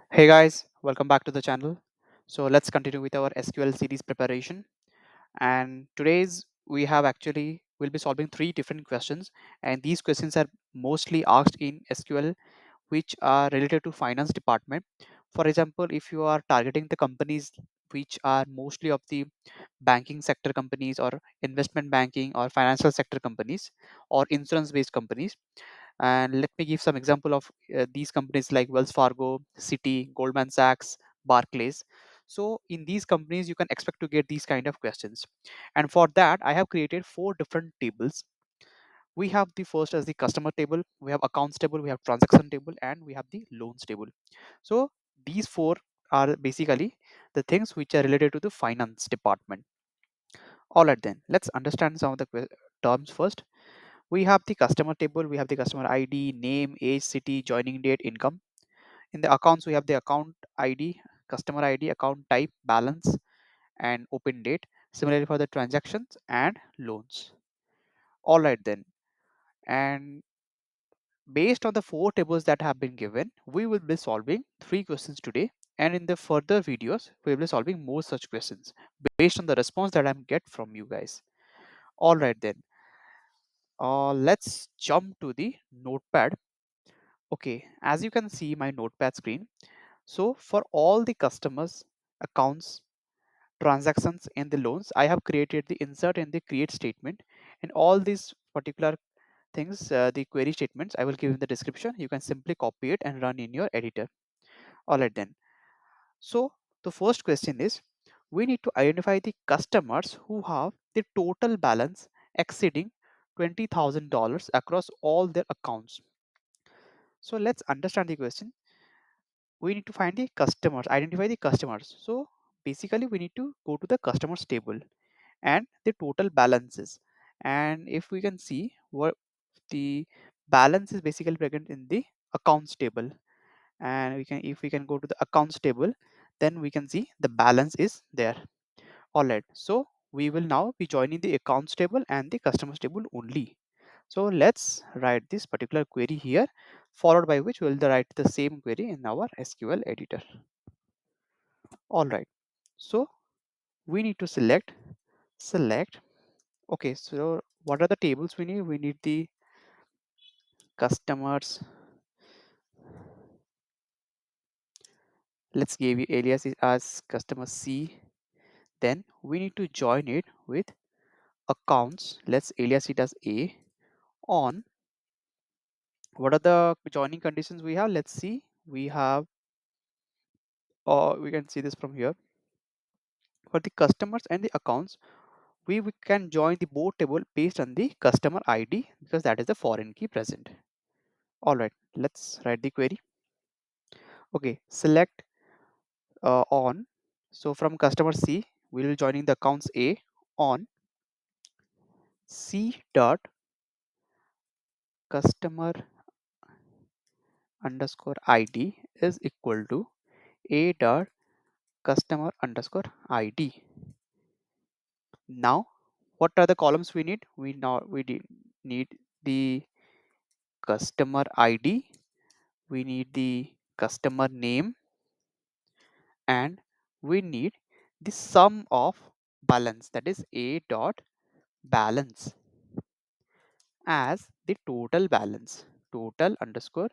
Hey guys, welcome back to the channel. So let's continue with our SQL series preparation. And today's we have actually will be solving three different questions, and these questions are mostly asked in SQL which are related to finance department. For example, if you are targeting the companies which are mostly of the banking sector companies or investment banking or financial sector companies or insurance based companies, and let me give some example of these companies like Wells Fargo, Citi, Goldman Sachs, Barclays. So in these companies, you can expect to get these kind of questions. And for that, I have created four different tables. We have the first as the customer table, we have accounts table, we have transaction table, and we have the loans table. So these four are basically the things which are related to the finance department. All right, then let's understand some of the terms first. We have the customer table, we have the customer ID, name, age, city, joining date, income. In the accounts, we have the account ID, customer ID, account type, balance, and open date. Similarly for the transactions and loans. All right, then. And based on the four tables that have been given, we will be solving three questions today. And in the further videos, we will be solving more such questions based on the response that I get from you guys. All right, then. Let's jump to the notepad. Okay, as you can see my notepad screen. So for all the customers, accounts, transactions, and the loans, I have created the insert and the create statement. And all these particular things, the query statements, I will give in the description. You can simply copy it and run in your editor. All right, then. So the first question is, we need to identify the customers who have the total balance exceeding $20,000 across all their accounts. So let's understand the question. We need to find the customers, identify the customers. So basically we need to go to the customers table and the total balances. And if we can see what the balance is basically present in the accounts table, and we can, if we can go to the accounts table, then we can see the balance is there. All right, so we will now be joining the accounts table and the customers table only. So let's write this particular query here, followed by which we will write the same query in our SQL editor. All right, so we need to select. Okay, so what are the tables we need? We need the customers. Let's give you alias as customer C. Then we need to join it with accounts. Let's alias it as A. On what are the joining conditions we have? Let's see. We have, or we can see this from here. For the customers and the accounts, we can join the both table based on the customer ID because that is the foreign key present. All right, let's write the query. Okay, select on. So from customer C, we will joining the accounts A on C dot customer underscore ID is equal to A dot customer underscore ID. Now, what are the columns we need? Need the customer ID, we need the customer name, and we need the sum of balance, that is A dot balance as the total balance, total underscore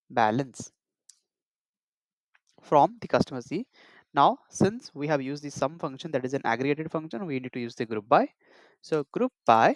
balance from the customer C. Now, since we have used the sum function, that is an aggregated function, we need to use the group by. So group by,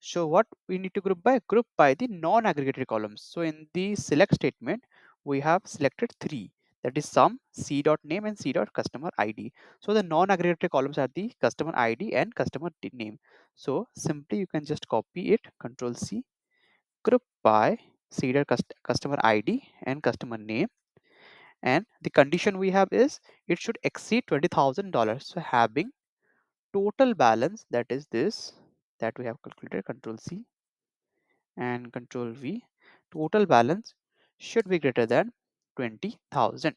so what we need to group by? Group by the non-aggregated columns. So in the select statement, we have selected three, that is sum, C dot name, and C dot customer ID. So the non-aggregated columns are the customer ID and customer name. So simply you can just copy it, Control C, group by C dot customer ID and customer name, and the condition we have is it should exceed $20,000. So having total balance, that is this, that we have calculated, Control C and Control V, total balance should be greater than 20,000.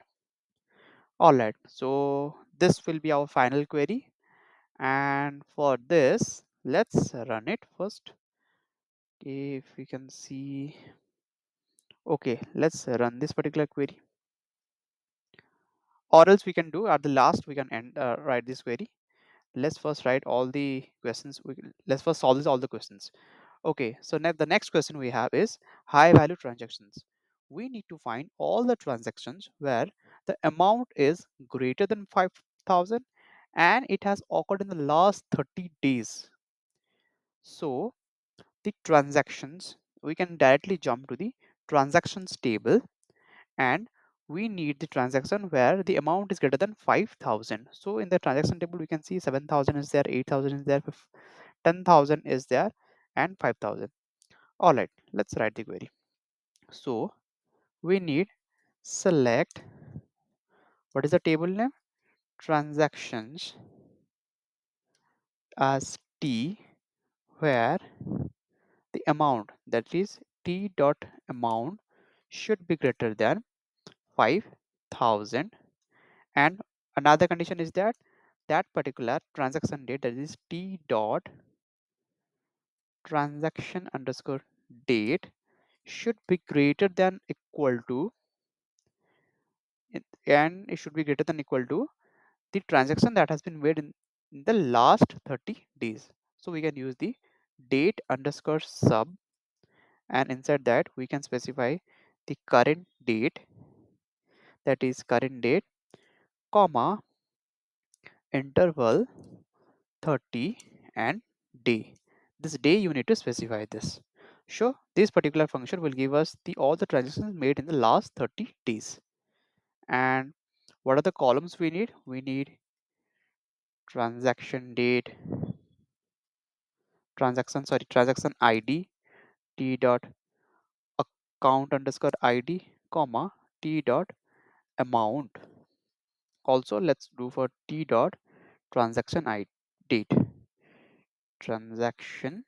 All right, so this will be our final query, and for this let's run it first. If we can see, okay, let's run this particular query. or else we can do at the last we can end write this query. Let's first write all the questions. Let's first solve all the questions. Okay, so now the next question we have is high value transactions. We need to find all the transactions where the amount is greater than 5,000 and it has occurred in the last 30 days. So the transactions, we can directly jump to the transactions table, and we need the transaction where the amount is greater than 5,000. So in the transaction table we can see 7,000 is there, 8,000 is there, 10,000 is there, and 5,000. All right, let's write the query. So we need select, what is the table name, transactions as t, where the amount, that is t dot amount, should be greater than 5,000, and another condition is that that particular transaction date, that is t dot transaction underscore date, should be greater than equal to, and it should be greater than equal to the transaction that has been made in the last 30 days. So we can use the date underscore sub, and inside that we can specify the current date, that is current date, comma, interval 30, and day. This day you need to specify this. Sure, this particular function will give us the all the transactions made in the last 30 days. And what are the columns we need? We need transaction date, transaction ID, t dot account underscore ID, comma, t dot amount. Also, let's do for t dot transaction ID date, transaction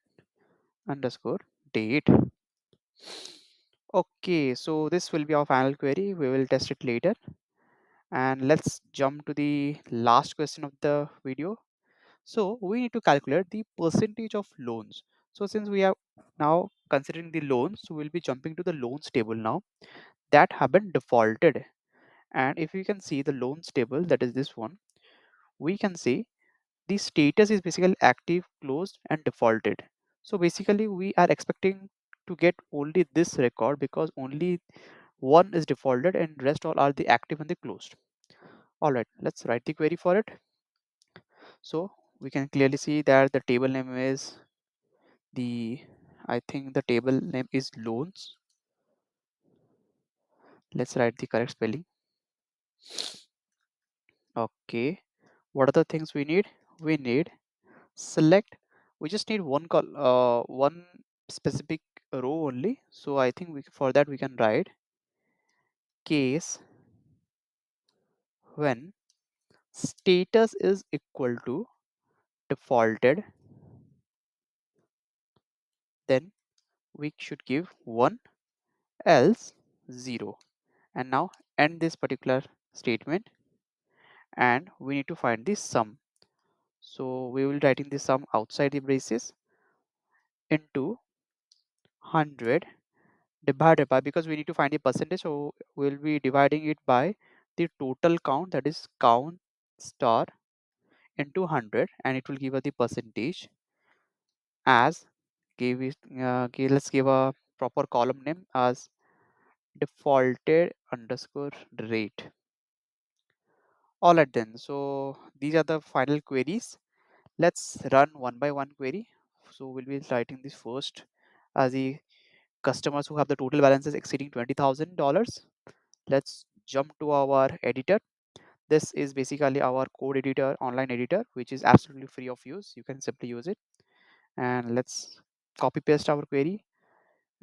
underscore date. Okay, so this will be our final query. We will test it later. And let's jump to the last question of the video. So we need to calculate the percentage of loans. So since we are now considering the loans, so we'll be jumping to the loans table now that have been defaulted. And if you can see the loans table, that is this one, we can see the status is basically active, closed, and defaulted. So basically we are expecting to get only this record because only one is defaulted and rest all are the active and the closed. All right, let's write the query for it. So we can clearly see that the table name is the, I think the table name is loans. Let's write the correct spelling. Okay, what are the things we need? We need select, we just need one specific row only. So I think for that we can write case when status is equal to defaulted, then we should give 1, else 0. And now end this particular statement, and we need to find the sum. So we will writing the sum outside the braces into 100 divided by, because we need to find the percentage, so we'll be dividing it by the total count, that is count star into 100, and it will give us the percentage as let's give a proper column name as defaulted underscore rate. All right then, so these are the final queries. Let's run one by one query. So we'll be writing this first as the customers who have the total balances exceeding $20,000. Let's jump to our editor. This is basically our code editor, online editor, which is absolutely free of use. You can simply use it. And let's copy paste our query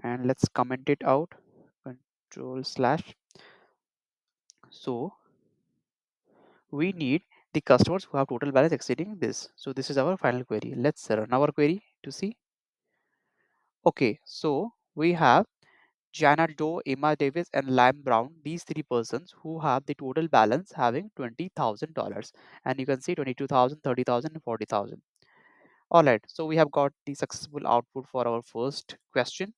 and let's comment it out. Control slash. So we need the customers who have total balance exceeding this. So this is our final query. Let's run our query to see. Okay, so we have Jana Doe, Emma Davis, and Lam Brown, these three persons who have the total balance having $20,000. And you can see 22,000, 30,000, and 40,000. All right, so we have got the successful output for our first question.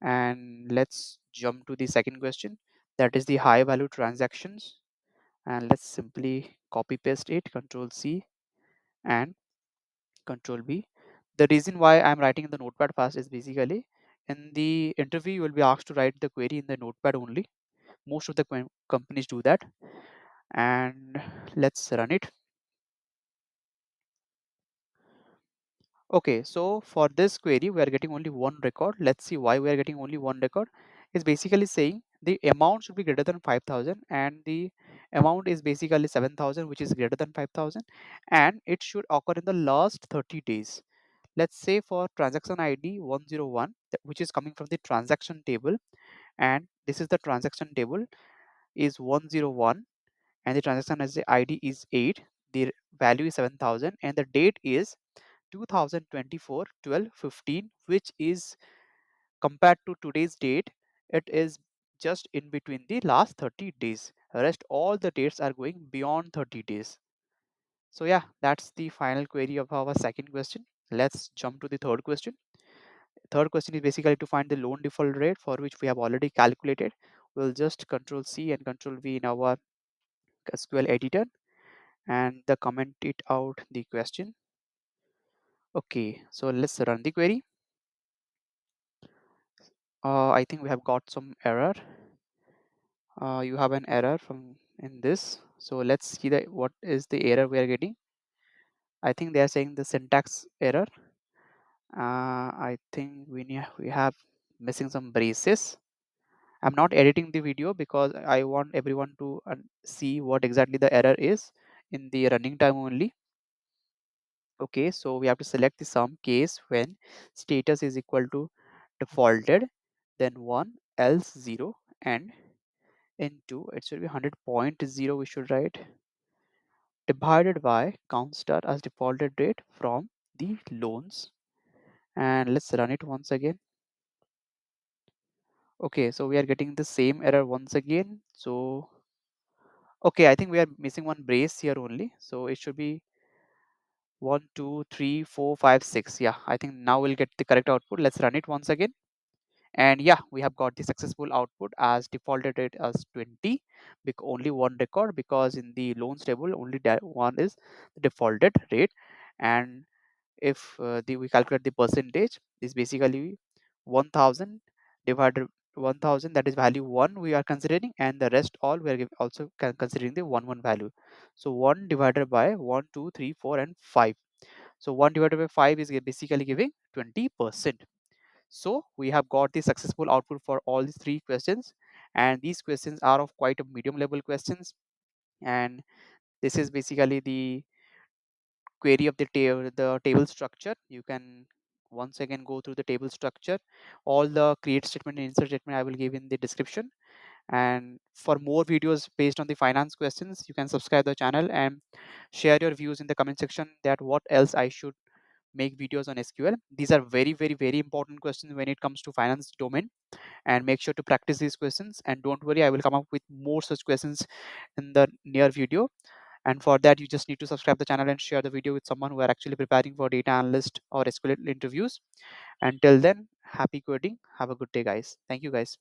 And let's jump to the second question. That is the high value transactions. and let's simply copy paste it, Control C and Control B. The reason why I'm writing in the notepad fast is basically in the interview you will be asked to write the query in the notepad only. Most of the companies do that. And let's run it. Okay, so for this query we are getting only one record. Let's see why we are getting only one record. It's basically saying the amount should be greater than 5,000 and the amount is basically 7,000, which is greater than 5,000, and it should occur in the last 30 days. Let's say for transaction ID 101, which is coming from the transaction table, and this is the transaction table is 101, and the transaction as the ID is 8, the value is 7,000, and the date is 2024 12/15, which is compared to today's date, it is just in between the last 30 days. Rest all the dates are going beyond 30 days. So yeah, that's the final query of our second question. Let's jump to the third question. Third question is basically to find the loan default rate, for which we have already calculated. We'll just Control C and Control V in our SQL editor and the comment it out the question. Okay, so let's run the query. I think we have got some error. You have an error from in this. So let's see what is the error we are getting. I think they are saying the syntax error. I think we have missing some braces. I'm not editing the video because I want everyone to see what exactly the error is in the running time only. Okay, so we have to select the sum case when status is equal to defaulted, then 1, else 0, and into it should be 100.0 we should write, divided by count star as defaulted rate from the loans. And let's run it once again. Okay, so we are getting the same error once again. So okay, I think we are missing one brace here only, so it should be 1 2 3 4 5 6. Yeah, I think now we'll get the correct output. Let's run it once again. And yeah, we have got the successful output as defaulted rate as 20, only one record, because in the loans table only one is the defaulted rate. And if we calculate the percentage, is basically 1000 divided 1000, that is value 1 we are considering, and the rest all we are also considering the 1 value. So 1 divided by 1 2 3 4 and 5. So 1 divided by 5 is basically giving 20%. So we have got the successful output for all these three questions, and these questions are of quite a medium level questions. And this is basically the query of the table structure. You can once again go through the table structure. All the create statement and insert statement I will give in the description. And for more videos based on the finance questions, you can subscribe the channel and share your views in the comment section that what else I should make videos on SQL. These are very, very, very important questions when it comes to finance domain, and make sure to practice these questions. And don't worry, I will come up with more such questions in the near video. And for that, you just need to subscribe the channel and share the video with someone who are actually preparing for data analyst or SQL interviews. Until then, happy coding. Have a good day, guys. Thank you, guys.